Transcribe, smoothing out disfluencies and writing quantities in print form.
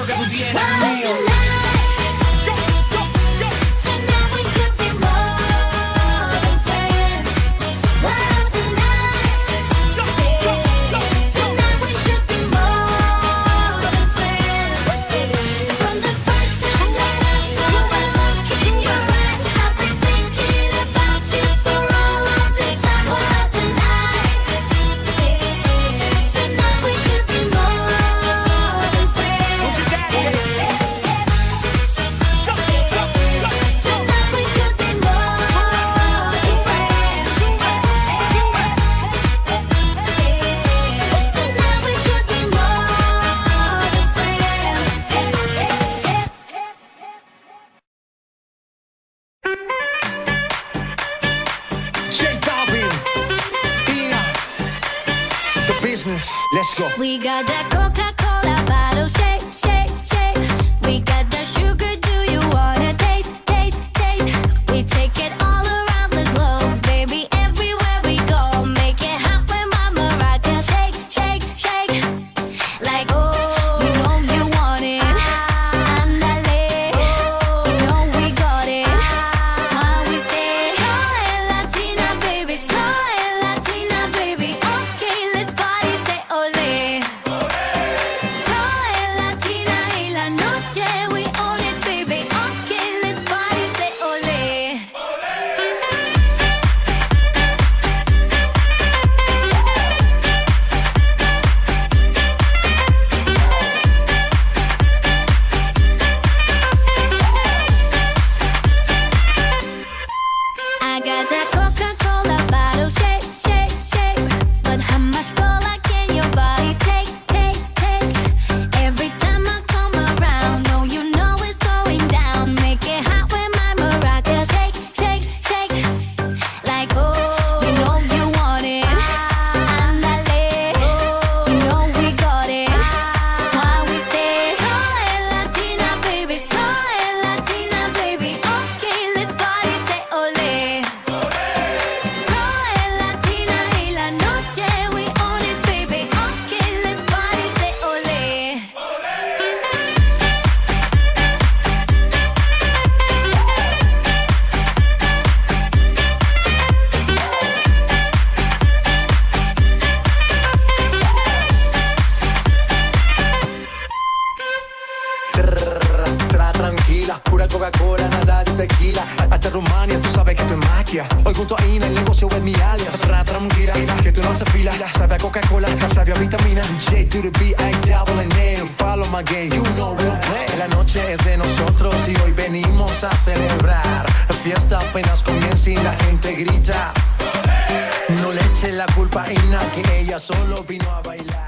beso que tú tienes mío. Let's go. We got that Coca-Cola bottle, shake, shake, shake. We got that sugar, do you wanna taste, taste, taste? We take it all around the globe, baby, everywhere we go. Make it hot when Mama rock and shake, shake, shake. Like, oh, you know you want it. Andale, you know we got it. That's why we say, soy Latina, baby, soy Latina, baby. Okay, let's party, say ole. Soy Latina y la noche, we own it, baby. Okay, let's party, say ole. I got that Coca-Cola bottle, shake, shake, shake. But how much cola can your body take, take, take? Every time I come around, no, you know it's going down. Make it hot when my maraca shake, shake, shake. Like, oh, you know you want it. Andale, you know we got it. That's why we say, soy Latina, baby, soy Latina, baby. Okay, let's party, say ole. Soy Latina y la noche, we own it, baby. Okay, let's party, say ole. Tra tranquila, pura Coca-Cola, nada de tequila. Hasta Rumania, tú sabes que esto es magia. Hoy junto a Ina, el negocio es mi alias. Tra tranquila, que tú no haces fila. Sabe a Coca-Cola, sabe a vitamina. J to the B, I double and N. Follow my game, you know we'll play. La noche es de nosotros y hoy venimos a celebrar. La fiesta apenas comienza y la gente grita. No le eche la culpa a Ina, que ella solo vino a bailar.